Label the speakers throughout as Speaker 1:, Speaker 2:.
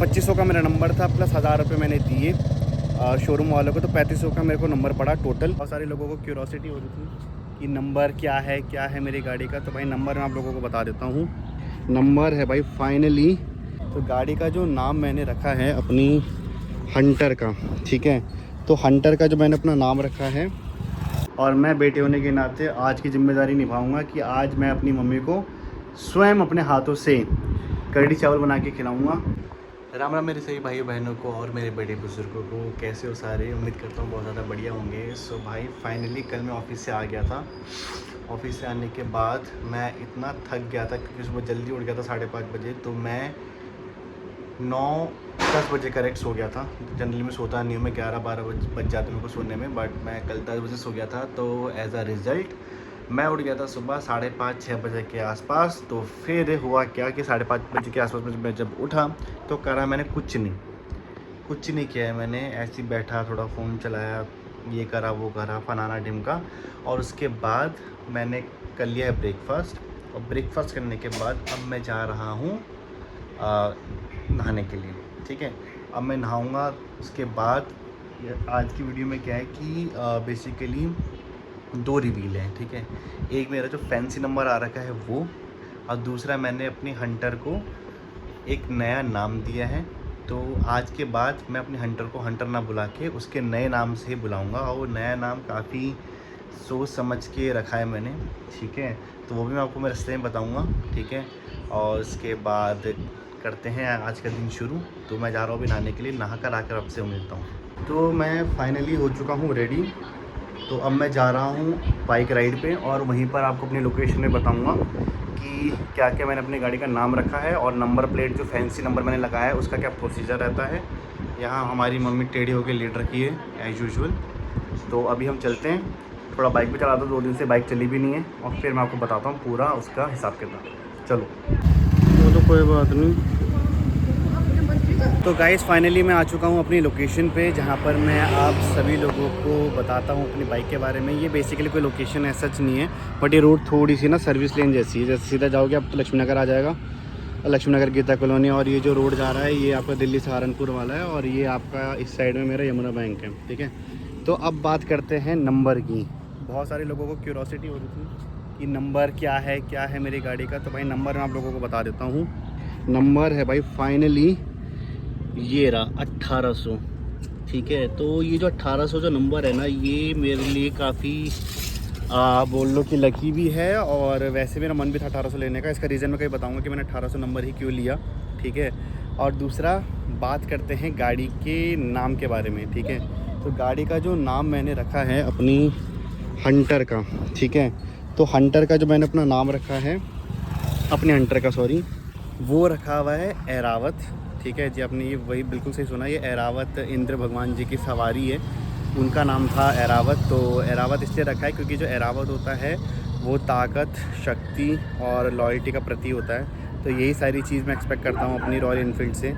Speaker 1: 2500 का मेरा नंबर था, प्लस 1000 रुपये मैंने दिए शोरूम वालों को, तो 3500 का मेरे को नंबर पड़ा टोटल। बहुत सारे लोगों को क्यूरोसिटी हो रही थी कि नंबर क्या है मेरी गाड़ी का। तो भाई नंबर मैं आप लोगों को बता देता हूँ। नंबर है भाई फाइनली, तो गाड़ी का जो नाम मैंने रखा है अपनी हंटर का, ठीक है। तो हंटर का जो मैंने अपना नाम रखा है, और मैं बेटे होने के नाते आज की ज़िम्मेदारी निभाऊंगा कि आज मैं अपनी मम्मी को स्वयं अपने हाथों से कढ़ी चावल बना के खिलाऊंगा। राम राम मेरे सभी भाई बहनों को और मेरे बड़े बुजुर्गों को, कैसे हो सारे? उम्मीद करता हूँ बहुत ज़्यादा बढ़िया होंगे। सो भाई फाइनली कल मैं ऑफिस से आ गया था। ऑफिस से आने के बाद मैं इतना थक गया था क्योंकि सुबह जल्दी उठ गया था 5:30 बजे, तो मैं 9-10 बजे करेक्ट सो गया था। जनरली मैं सोता नहीं हूँ, मैं 11-12 बज जाते हैं मेरे को सोने में, बट मैं कल 10 बजे सो गया था। तो एज अ रिज़ल्ट मैं उठ गया था सुबह 5:30-6 बजे के आसपास। तो फिर हुआ क्या कि 5:30 बजे के आसपास मैं जब उठा तो करा मैंने कुछ नहीं किया है। मैंने ऐसे ही बैठा, थोड़ा फ़ोन चलाया, ये करा वो करा, फलाना ढिमका, और उसके बाद मैंने कर लिया है ब्रेकफास्ट। और ब्रेकफास्ट करने के बाद अब मैं जा रहा हूँ नहाने के लिए, ठीक है। अब मैं नहाऊँगा, उसके बाद आज की वीडियो में क्या है कि बेसिकली 2 रिवील हैं, ठीक है। एक मेरा जो फैंसी नंबर आ रखा है वो, और दूसरा मैंने अपनी हंटर को एक नया नाम दिया है। तो आज के बाद मैं अपने हंटर को हंटर ना बुला के उसके नए नाम से ही बुलाऊँगा, और वो नया नाम काफ़ी सोच समझ के रखा है मैंने, ठीक है। तो वो भी मैं आपको मैं रास्ते में बताऊँगा, ठीक है। और उसके बाद करते हैं आज का दिन शुरू। तो मैं जा रहा हूँ अभी नहाने के लिए, नहा कर आकर आपसे मिलता हूँ। तो मैं फाइनली हो चुका हूँ रेडी। तो अब मैं जा रहा हूँ बाइक राइड पे, और वहीं पर आपको अपनी लोकेशन में बताऊँगा कि क्या क्या मैंने अपनी गाड़ी का नाम रखा है, और नंबर प्लेट जो फैंसी नंबर मैंने लगाया है उसका क्या प्रोसीजर रहता है। यहाँ हमारी मम्मी टेढ़ी होकर लेट रखी है एज़ यूजुअल। तो अभी हम चलते हैं, थोड़ा बाइक भी चला दो, 2 दिन से बाइक चली भी नहीं है, और फिर मैं आपको बताता हूँ पूरा उसका हिसाब किताब। चलो। वो तो कोई बात नहीं। तो गाइस फाइनली मैं आ चुका हूँ अपनी लोकेशन पे, जहाँ पर मैं आप सभी लोगों को बताता हूँ अपनी बाइक के बारे में। ये बेसिकली कोई लोकेशन है सच नहीं है, बट ये रोड थोड़ी सी ना सर्विस लेन जैसी है। जैसे सीधा जाओगे आप तो लक्ष्मी नगर आ जाएगा, लक्ष्मी नगर गीता कॉलोनी, और ये जो रोड जा रहा है ये आपका दिल्ली सहारनपुर वाला है, और ये आपका इस साइड में मेरा यमुना बैंक है, ठीक है। तो अब बात करते हैं नंबर की। बहुत सारे लोगों को क्यूरोसिटी हो रही थी कि नंबर क्या है मेरी गाड़ी का। तो भाई नंबर मैं आप लोगों को बता देता हूँ। नंबर है भाई फाइनली ये रहा 1800, ठीक है। तो ये जो 1800 जो नंबर है ना, ये मेरे लिए काफ़ी बोल लो कि लकी भी है, और वैसे मेरा मन भी था 1800 लेने का। इसका रीज़न मैं कहीं बताऊंगा कि मैंने 1800 नंबर ही क्यों लिया, ठीक है। और दूसरा बात करते हैं गाड़ी के नाम के बारे में, ठीक है। तो गाड़ी का जो नाम मैंने रखा है अपनी हंटर का, ठीक है। तो हंटर का जो मैंने अपना नाम रखा है, अपने हंटर का सॉरी, वो रखा हुआ है ऐरावत, ठीक है जी। आपने ये वही बिल्कुल सही सुना, ये ऐरावत इंद्र भगवान जी की सवारी है, उनका नाम था ऐरावत। तो ऐरावत इसलिए रखा है क्योंकि जो ऐरावत होता है वो ताकत, शक्ति और लॉयल्टी का प्रतीक होता है। तो यही सारी चीज़ मैं एक्सपेक्ट करता हूँ अपनी रॉयल इनफील्ड से,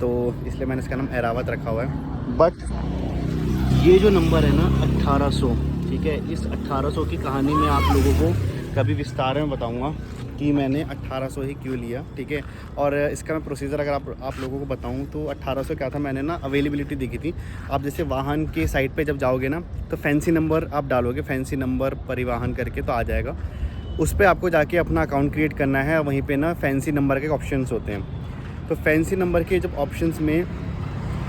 Speaker 1: तो इसलिए मैंने इसका नाम ऐरावत रखा हुआ है। बट ये जो नंबर है ना 1800, ठीक है, इस 1800 की कहानी मैं आप लोगों को कभी विस्तार में बताऊंगा कि मैंने 1800 ही क्यों लिया, ठीक है। और इसका मैं प्रोसीजर अगर आप लोगों को बताऊं तो 1800 क्या था, मैंने ना अवेलेबिलिटी देखी थी। आप जैसे वाहन के साइट पे जब जाओगे ना, तो फैंसी नंबर आप डालोगे, फैंसी नंबर परिवहन करके तो आ जाएगा। उस पर आपको जाके अपना अकाउंट क्रिएट करना है, वहीं पर ना फैंसी नंबर के ऑप्शंस होते हैं। तो फैंसी नंबर के जब ऑप्शंस में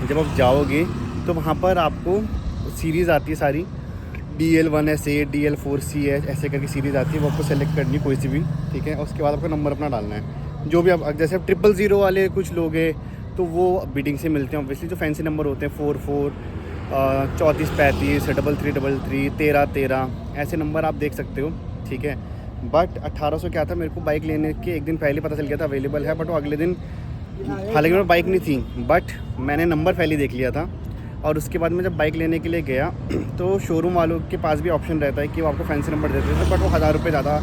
Speaker 1: जब आप जाओगे तो वहाँ पर आपको सीरीज़ आती है सारी, DL1SA, DL4CS ऐसे करके सीरीज़ आती है, वो आपको सेलेक्ट करनी है कोई सी भी, ठीक है। और उसके बाद आपको नंबर अपना डालना है, जो भी आप जैसे 000 वाले कुछ लोग हैं तो वो बिडिंग से मिलते हैं ऑब्वियसली। जो फैंसी नंबर होते हैं 44, 3435, 3333, 1313, ऐसे नंबर आप देख सकते हो, ठीक है। बट 1800 क्या था, मेरे को बाइक लेने के एक दिन पहले पता चल गया था अवेलेबल है, बट वो अगले दिन, हालांकि मेरे बाइक नहीं थी, बट मैंने नंबर पहले देख लिया था। और उसके बाद मैं जब बाइक लेने के लिए गया तो शोरूम वालों के पास भी ऑप्शन रहता है कि वो आपको फैंसी नंबर देते थे, बट वो 1000 रुपये ज़्यादा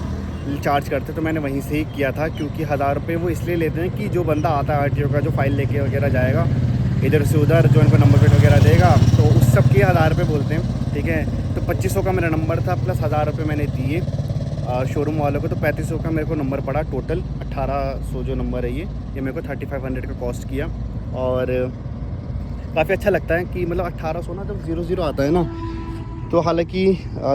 Speaker 1: चार्ज करते। तो मैंने वहीं से ही किया था, क्योंकि 1000 रुपये वो इसलिए लेते हैं कि जो बंदा आता है RTO का, जो फाइल लेके वगैरह जाएगा इधर से उधर, जो इनको नंबर प्लेट वगैरह देगा, तो उस सब के 1000 रुपये बोलते हैं, ठीक है। तो 2500 का मेरा नंबर था, प्लस 1000 रुपये मैंने दिए शोरूम वालों को, तो 3500 का मेरे को नंबर पड़ा टोटल। 1800 जो नंबर है ये मेरे को 3500 का कॉस्ट किया।
Speaker 2: और काफ़ी अच्छा लगता है कि मतलब 1800 ना जब 00 आता है ना, तो हालांकि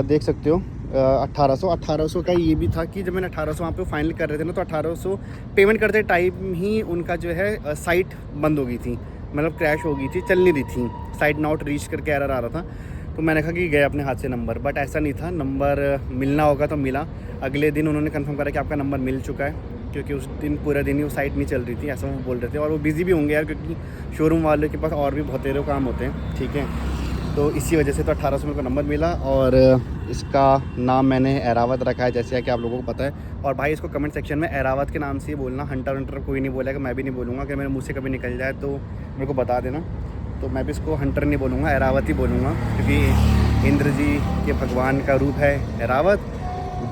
Speaker 2: देख सकते हो 1800 का ये भी था कि जब मैंने 1800 वहाँ पे फाइनल कर रहे थे ना, तो 1800 पेमेंट करते टाइम ही उनका जो है साइट बंद हो गई थी, मतलब क्रैश हो गई थी, चल नहीं रही थी, साइट नॉट रीच करके एरर आ रहा था। तो मैंने कहा कि गए अपने हाथ से नंबर, बट ऐसा नहीं था, नंबर मिलना होगा तो मिला। अगले दिन उन्होंने कंफर्म करा कि आपका नंबर मिल चुका है, क्योंकि उस दिन पूरा दिन ही वो साइट नहीं चल रही थी, ऐसा वो बोल रहे थे। और वो बिज़ी भी होंगे यार, क्योंकि शोरूम वाले के पास और भी बहुत तेरे काम होते हैं, ठीक है। तो इसी वजह से तो 1800 मेरे को नंबर मिला, और इसका नाम मैंने एरावत रखा है, जैसे कि आप लोगों को पता है। और भाई इसको कमेंट सेक्शन में एरावत के नाम से ही बोलना, हंटर वंटर कोई नहीं बोलेगा, मैं भी नहीं बोलूँगा, कि मेरे मुँह से कभी निकल जाए तो मेरे को बता देना। तो मैं भी इसको हंटर नहीं बोलूँगा, एरावत ही बोलूँगा, क्योंकि इंद्र जी के भगवान का रूप है एरावत,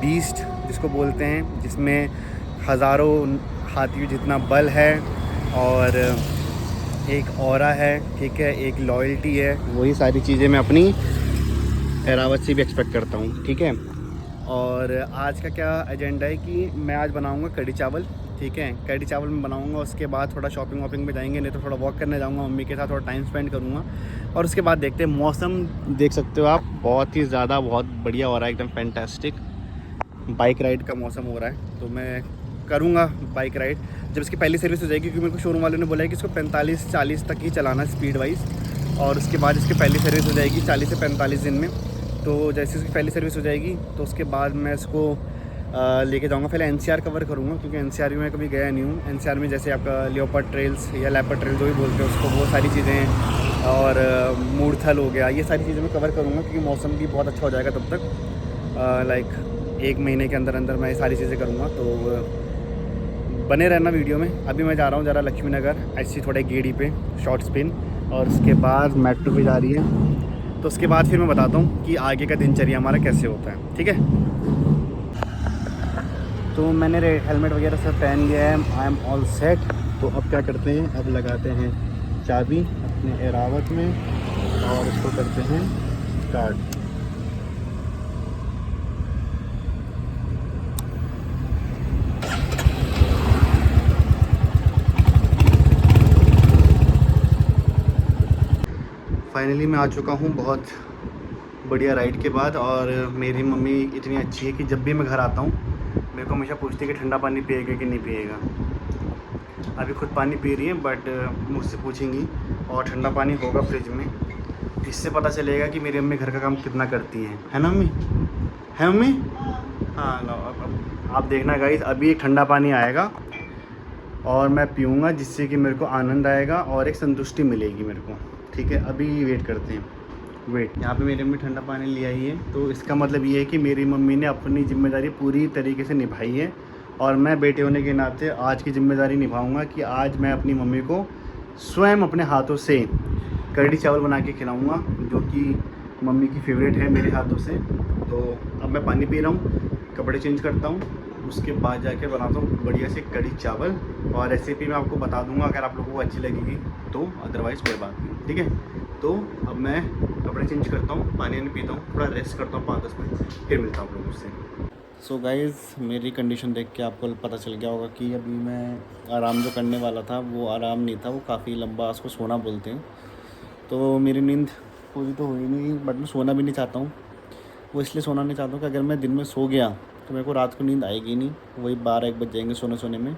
Speaker 2: बीस्ट जिसको बोलते हैं, जिसमें हज़ारों हाथियों जितना बल है, और एक ऑरा है, ठीक है, एक लॉयल्टी है। वही सारी चीज़ें मैं अपनी एरावत से भी एक्सपेक्ट करता हूँ, ठीक है। और आज का क्या एजेंडा है कि मैं आज बनाऊँगा कढ़ी चावल, ठीक है, कढ़ी चावल मैं बनाऊँगा। उसके बाद थोड़ा शॉपिंग वॉपिंग में जाएंगे, नहीं तो थोड़ा वॉक करने जाऊँगा मम्मी के साथ, थोड़ा टाइम स्पेंड करूँगा। और उसके बाद देखते हैं, मौसम देख सकते हो आप, बहुत ही ज़्यादा बहुत बढ़िया हो रहा है, एकदम फैंटास्टिक बाइक राइड का मौसम हो रहा है। तो मैं करूँगा बाइक राइड जब इसकी पहली सर्विस हो जाएगी, क्योंकि मेरे को शोरूम वालों ने बोला है कि इसको 45-40 तक ही चलाना स्पीड वाइज, और उसके बाद इसकी पहली सर्विस हो जाएगी 40 से 45 दिन में। तो जैसे इसकी पहली सर्विस हो जाएगी तो उसके बाद मैं इसको लेके जाऊँगा। पहले एनसीआर कवर करूँगा, क्योंकि एनसीआर में कभी गया नहीं हूँ। एनसीआर में जैसे आपका लियोपर्ड ट्रेल्स या लेपर्ड ट्रेल्स जो भी बोलते हैं उसको, वो सारी चीज़ें हैं, और मूर्थल हो गया, ये सारी चीज़ें मैं कवर करूँगा, क्योंकि मौसम भी बहुत अच्छा हो जाएगा तब तक। लाइक 1 महीने के अंदर अंदर मैं ये सारी चीज़ें करूँगा। तो बने रहना वीडियो में। अभी मैं जा रहा हूँ ज़रा लक्ष्मी नगर, ऐसी थोड़े गेड़ी पे शॉर्ट स्पिन, और उसके बाद मेट्रो पे जा रही है। तो उसके बाद फिर मैं बताता हूँ कि आगे का दिनचर्या हमारा कैसे होता है, ठीक है। तो मैंने हेलमेट वगैरह सब पहन लिया है, आई एम ऑल सेट। तो अब क्या करते हैं, अब लगाते हैं चाबी अपने एरावत में, और इसको करते हैं स्टार्ट। फाइनली मैं आ चुका हूँ बहुत बढ़िया राइड के बाद। और मेरी मम्मी इतनी अच्छी है कि जब भी मैं घर आता हूँ मेरे को हमेशा पूछती है कि ठंडा पानी पिएगा कि नहीं पिएगा। अभी खुद पानी पी रही है, बट मुझसे पूछेंगी, और ठंडा पानी होगा फ्रिज में। इससे पता चलेगा कि मेरी मम्मी घर का काम कितना करती हैं, है ना मम्मी, है मम्मी? हाँ लो, अब आप देखना गाइस, अभी एक ठंडा पानी आएगा और मैं पीऊँगा, जिससे कि मेरे को आनंद आएगा और एक संतुष्टि मिलेगी मेरे को, ठीक है। अभी वेट करते हैं, वेट। यहाँ पे मेरी मम्मी ठंडा पानी ले आई है, तो इसका मतलब ये है कि मेरी मम्मी ने अपनी ज़िम्मेदारी पूरी तरीके से निभाई है, और मैं बेटे होने के नाते आज की ज़िम्मेदारी निभाऊंगा कि आज मैं अपनी मम्मी को स्वयं अपने हाथों से कढ़ी चावल बना के खिलाऊँगा, जो कि मम्मी की फेवरेट है मेरे हाथों से। तो अब मैं पानी पी रहा हूँ, कपड़े चेंज करता हूँ, उसके बाद जाके बनाता हूँ बढ़िया से कढ़ी चावल। और रेसिपी मैं आपको बता दूंगा अगर आप लोगों को अच्छी लगेगी तो, अदरवाइज़ कोई बात नहीं, ठीक है। तो अब मैं कपड़े चेंज करता हूँ, पानी नहीं पीता हूँ, थोड़ा रेस्ट करता हूँ 5-10 मिनट, फिर मिलता हूँ आप लोगों से। सो गाइज़, मेरी कंडीशन देख के आपको पता चल गया होगा कि अभी मैं आराम जो करने वाला था वो आराम नहीं था, वो काफ़ी लंबा, उसको सोना बोलते हैं। तो मेरी नींद पूरी तो हुई नहीं, बट मैं सोना भी नहीं चाहता हूँ। वो इसलिए सोना नहीं चाहता हूँ कि अगर मैं दिन में सो गया तो मेरे को रात को नींद आएगी नहीं, वही 12-1 बज जाएंगे सोने में।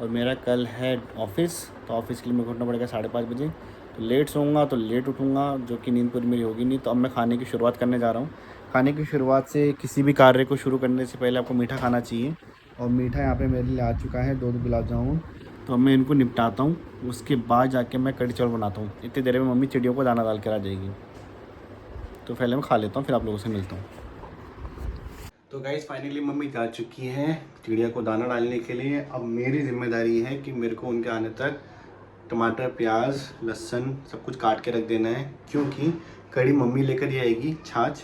Speaker 2: और मेरा कल है ऑफिस, तो ऑफिस के लिए मेरे को उठना पड़ेगा 5:30 बजे। तो लेट सोऊंगा तो लेट उठूँगा, जो कि नींद पूरी मेरी होगी नहीं। तो अब मैं खाने की शुरुआत करने जा रहा हूँ। खाने की शुरुआत से, किसी भी कार्य को शुरू करने से पहले आपको मीठा खाना चाहिए, और मीठा यहाँ पे मेरे लिए आ चुका है 2 गुलाब जामुन। तो अब मैं इनको निपटाता हूँ, उसके बाद जाके मैं कढ़ी चावल बनाता हूँ। इतनी देर में मम्मी चिड़ियों को दाना डाल कर आ जाएगी, तो पहले मैं खा लेता हूँ, फिर आप लोगों से मिलता हूँ। तो गाइस फाइनली मम्मी जा चुकी हैं चिड़िया को दाना डालने के लिए। अब मेरी जिम्मेदारी है कि मेरे को उनके आने तक टमाटर, प्याज, लहसुन सब कुछ काट के रख देना है, क्योंकि कढ़ी मम्मी लेकर ही आएगी छाछ।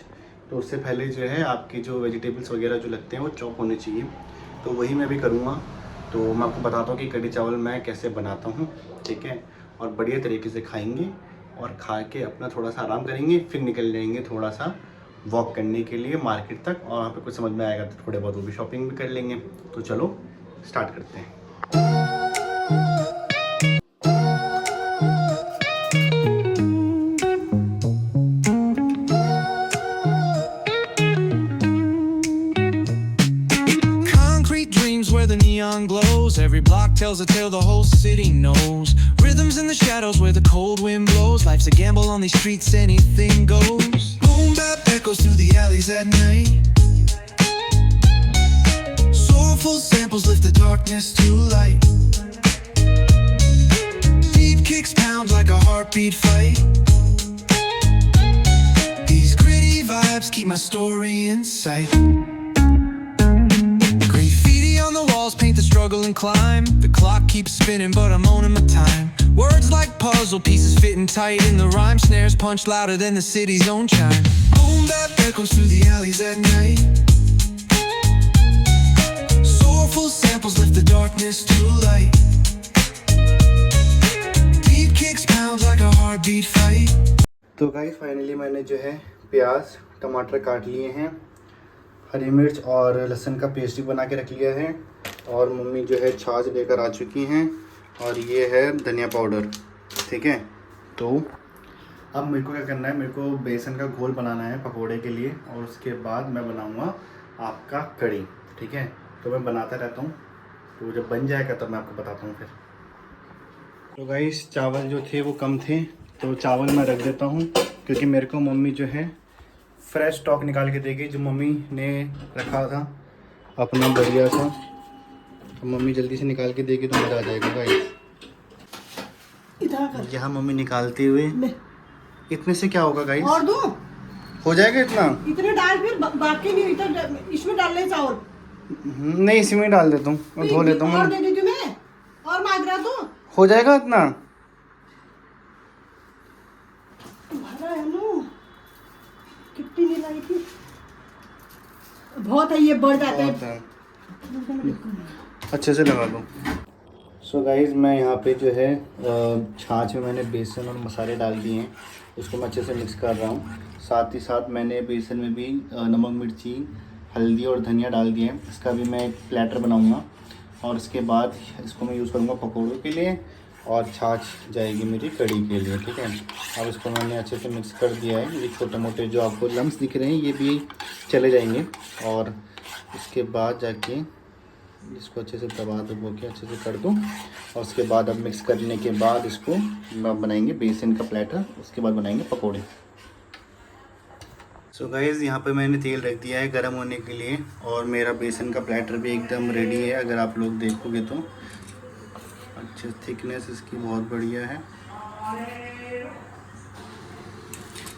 Speaker 2: तो उससे पहले जो है आपकी जो वेजिटेबल्स वगैरह जो लगते हैं वो चॉप होने चाहिए, तो वही मैं भी करूँगा। तो मैं आपको बताता हूँ कि कढ़ी चावल मैं कैसे बनाता हूँ, ठीक है। और बढ़िया तरीके से खाएँगे, और खा के अपना थोड़ा सा आराम करेंगे, फिर निकल जाएंगे थोड़ा सा वॉक करने के लिए मार्केट तक, और वहाँ पे कुछ समझ में आएगा तो थोड़े बहुत वो भी शॉपिंग भी कर लेंगे। तो चलो स्टार्ट करते हैं।
Speaker 3: tells a tale the whole city knows. Rhythms in the shadows where the cold wind blows. Life's a gamble on these streets, anything goes. Boom bap echoes through the alleys at night. Soulful samples lift the darkness to light. Beat kicks pounds like a heartbeat fight. These gritty vibes keep my story in sight. Graffiti on the walls paint the struggle and climb. The clock keeps spinning but I'm owning my time. Words like puzzle pieces fitting tight in the rhyme. Snares punch louder than the city's own chime. Boom bap echoes through the alleys at night. Soulful samples lift the darkness to light. Beat kicks pounds like a heartbeat fight.
Speaker 2: तो guys finally मैंने जो है प्याज टमाटर काट लिए हैं, हरी मिर्च और लहसुन का पेस्ट भी बना के रख लिया है, और मम्मी जो है छाछ लेकर आ चुकी हैं, और ये है धनिया पाउडर। ठीक है, तो अब मेरे को क्या करना है, मेरे को बेसन का घोल बनाना है पकोड़े के लिए, और उसके बाद मैं बनाऊंगा आपका कड़ी। ठीक है, तो मैं बनाता रहता हूँ, तो जब बन जाएगा तब मैं आपको बताता हूँ फिर। तो गाइस चावल जो थे वो कम थे, तो चावल मैं रख देता हूँ, क्योंकि मेरे को मम्मी जो है फ्रेश स्टॉक निकाल के देगी, जो मम्मी ने रखा था अपना बढ़िया सा, तो मम्मी जल्दी से निकाल के देगी तो मज़ा आ जाएगा गाइस। यहाँ मम्मी निकालते हुए, इतने से क्या होगा गाइस?
Speaker 4: और दो
Speaker 2: हो जाएगा इतना?
Speaker 4: इतने डाल, फिर बाकी नहीं, इतना इसमें डाल ले चावल।
Speaker 2: नहीं इसी में डाल देता हूँ, मैं धो लेता हूँ।
Speaker 4: और दे दी तुम्हें, और मांग रहा तो
Speaker 2: हो जाएगा इतना?
Speaker 4: भरा है ना, कितनी नहीं लाई थी, बहुत है, ये बढ़ जाता है।
Speaker 2: अच्छे से लगा दो। सो गाइस मैं यहाँ पे जो है छाछ में मैंने बेसन और मसाले डाल दिए हैं, उसको मैं अच्छे से मिक्स कर रहा हूँ। साथ ही साथ मैंने बेसन में भी नमक मिर्ची हल्दी और धनिया डाल दिए हैं। इसका भी मैं एक प्लेटर बनाऊँगा, और इसके बाद इसको मैं यूज़ करूँगा पकौड़ों के लिए, और छाछ जाएगी मेरी कड़ी के लिए। ठीक है, अब इसको मैंने अच्छे से मिक्स कर दिया है। ये छोटे मोटे जो आपको लम्स दिख रहे हैं ये भी चले जाएंगे, और इसके बाद जाके इसको अच्छे से दबा दबो के अच्छे से कर दूँ, और उसके बाद अब मिक्स करने के बाद इसको बनाएंगे बेसन का प्लेटर, उसके बाद बनाएंगे पकोड़े। सो गाइस यहाँ पे मैंने तेल रख दिया है गर्म होने के लिए, और मेरा बेसन का प्लेटर भी एकदम रेडी है। अगर आप लोग देखोगे तो अच्छे थिकनेस इसकी बहुत बढ़िया है।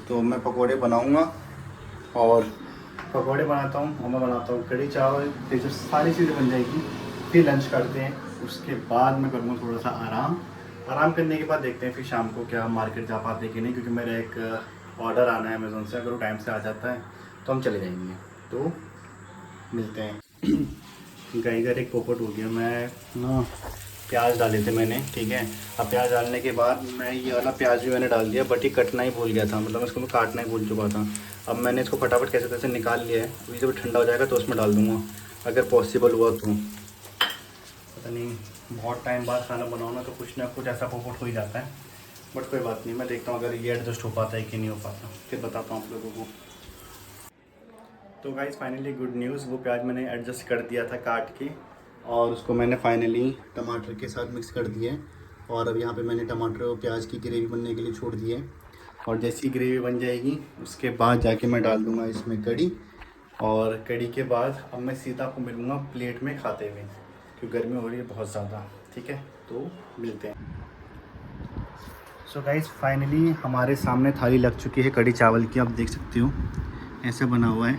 Speaker 2: तो मैं पकोड़े बनाऊंगा, और पकोड़े बनाता हूँ, और मैं बनाता हूँ कड़ी चावल। फिर जब सारी चीज़ें बन जाएगी फिर लंच करते हैं, उसके बाद मैं करूँगा थोड़ा सा आराम करने के बाद देखते हैं फिर शाम को क्या मार्केट जा पाते कि नहीं, क्योंकि मेरा एक ऑर्डर आना है अमेज़ोन से। अगर वो टाइम से आ जाता है तो हम चले जाएंगे, तो मिलते हैं। गाय घर एक पोपट हो गया। मैं ना प्याज डाले थे मैंने, ठीक है। अब प्याज डालने के बाद मैं ये वाला प्याज भी मैंने डाल दिया, बट ये कटना ही भूल गया था, मतलब इसको मैं काटना ही भूल चुका था। अब मैंने इसको फटाफट कैसे कैसे निकाल लिया है। अभी जब ठंडा हो जाएगा तो उसमें डाल दूँगा, अगर पॉसिबल हुआ तो। पता नहीं, बहुत टाइम बाद खाना बनाओ ना तो कुछ ना कुछ ऐसा पोपट हो ही जाता है, बट कोई बात नहीं। मैं देखता हूँ अगर ये एडजस्ट हो पाता है कि नहीं हो पाता, फिर बताता हूँ आप लोगों को। तो गाइस फाइनली गुड न्यूज़, वो प्याज मैंने एडजस्ट कर दिया था काट के, और उसको मैंने फाइनली टमाटर के साथ मिक्स कर दिया है। और अब यहाँ पे मैंने टमाटर और प्याज की ग्रेवी बनने के लिए छोड़ दी है, और जैसी ग्रेवी बन जाएगी उसके बाद जाके मैं डाल दूँगा इसमें कड़ी। और कड़ी के बाद अब मैं सीधा आपको मिलूँगा प्लेट में खाते हुए, क्योंकि गर्मी हो रही है बहुत ज़्यादा। ठीक है, तो मिलते हैं। सो गाइस फाइनली हमारे सामने थाली लग चुकी है कड़ी चावल की, आप देख सकते हो ऐसा बना हुआ है।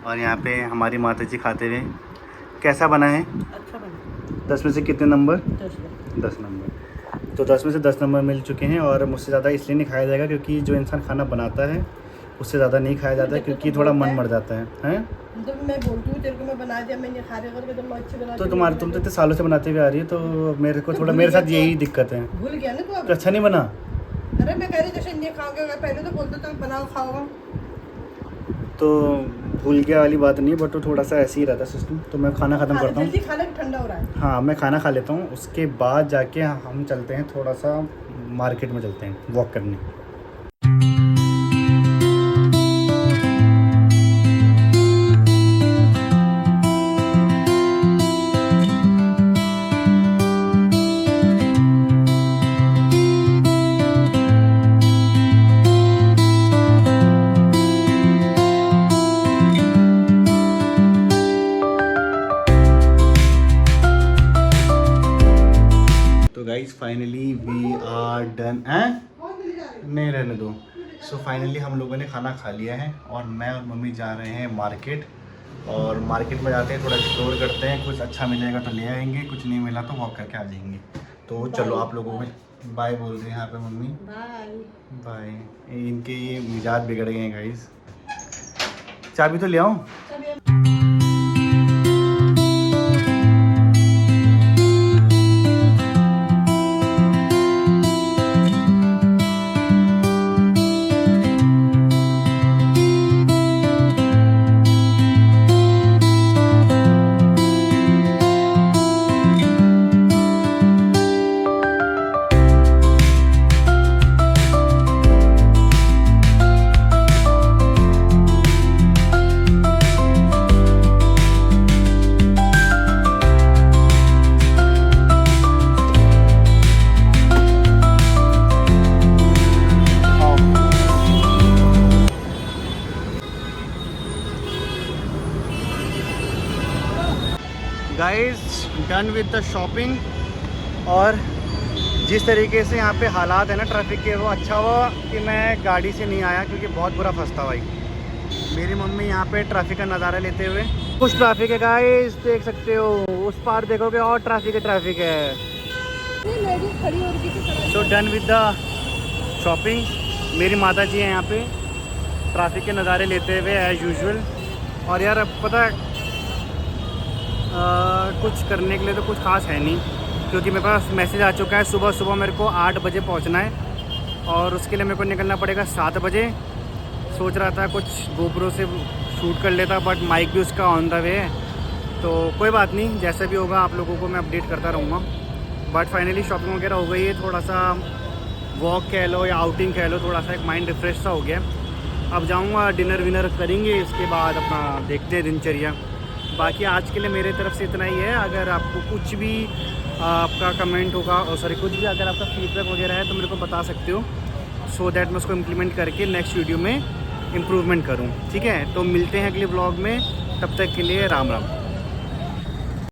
Speaker 2: और यहाँ पे हमारी माता जी खाते हुए। कैसा बना है?
Speaker 4: अच्छा बना।
Speaker 2: 10 में से कितने नंबर?
Speaker 4: 10
Speaker 2: नंबर। तो 10 में से 10 नंबर मिल चुके हैं, और मुझसे ज़्यादा इसलिए नहीं खाया जाएगा क्योंकि जो इंसान खाना बनाता है उससे ज़्यादा नहीं खाया जाता है, क्योंकि थोड़ा मन मर जाता है। हैं
Speaker 4: तो मैं बोलती हूँ तेरे को, मैं बना दिया, मैंने खा रहे करके, तो मैं अच्छी बना।
Speaker 2: तो तुम तो इतने सालों से बनाते हुए आ रही है, तो मेरे को थोड़ा मेरे साथ यही दिक्कत है।
Speaker 4: भूल गया ना तू अब?
Speaker 2: तो अच्छा नहीं बना?
Speaker 4: अरे मैं कह रही जैसे नहीं खाओगे, अगर पहले तो बोलते तो बनाओ खाओगा।
Speaker 2: तो भूल गया वाली बात नहीं, बट तो थोड़ा सा ऐसे ही रहता है सिस्टम। तो मैं खाना ख़त्म करता हूँ।
Speaker 4: जल्दी खाना ठंडा हो रहा है।
Speaker 2: हाँ मैं खाना खा लेता हूँ, उसके बाद जाके हम चलते हैं, थोड़ा सा मार्केट में चलते हैं वॉक करने। Finally we are done. नहीं रहने दो। सो फाइनली हम लोगों ने खाना खा लिया है और मैं और मम्मी जा रहे हैं मार्केट। और मार्केट में जाते हैं, थोड़ा एक्सप्लोर करते हैं, कुछ अच्छा मिलेगा तो ले आएंगे, कुछ नहीं मिला तो वॉक करके आ जाएंगे। तो चलो आप लोगों में बाय बोल रहे हैं यहाँ पे मम्मी।
Speaker 4: Bye
Speaker 2: bye. इनके ये मिजाज बिगड़ गए हैं गाइस। चाबी तो ले आऊँ? Guys done with the shopping. और जिस तरीके से यहाँ पे हालात है ना ट्रैफिक के, वो अच्छा हुआ कि मैं गाड़ी से नहीं आया क्योंकि बहुत बुरा फंसता भाई। मेरी मम्मी यहाँ पे ट्रैफिक का नज़ारा लेते हुए। कुछ ट्रैफिक है गाइस, देख सकते हो। उस पार देखोगे और ट्रैफिक है। So done with the shopping. मेरी माता जी हैं यहाँ पे ट्रैफिक के नज़ारे लेते हुए एज़ यूजुअल। और यार अब पता है कुछ करने के लिए तो कुछ खास है नहीं, क्योंकि मेरे पास मैसेज आ चुका है सुबह मेरे को 8 बजे पहुंचना है और उसके लिए मेरे को निकलना पड़ेगा 7 बजे। सोच रहा था कुछ गोप्रो से शूट कर लेता, बट माइक भी उसका ऑन द वे है। तो कोई बात नहीं, जैसा भी होगा आप लोगों को मैं अपडेट करता रहूँगा। बट फाइनली शॉपिंग वगैरह हो गई है, थोड़ा सा वॉक कह लो या आउटिंग कह लो, थोड़ा सा एक माइंड रिफ्रेश सा हो गया। अब जाऊँगा, डिनर विनर करेंगे, इसके बाद अपना देखते हैं दिनचर्या। बाकी आज के लिए मेरे तरफ से इतना ही है। अगर आपको कुछ भी आपका कमेंट होगा, और सॉरी कुछ भी अगर आपका फीडबैक वगैरह है तो मेरे को बता सकते हो, सो दैट मैं उसको इम्प्लीमेंट करके नेक्स्ट वीडियो में इम्प्रूवमेंट करूँ। ठीक है, तो मिलते हैं अगले ब्लॉग में, तब तक के लिए राम राम।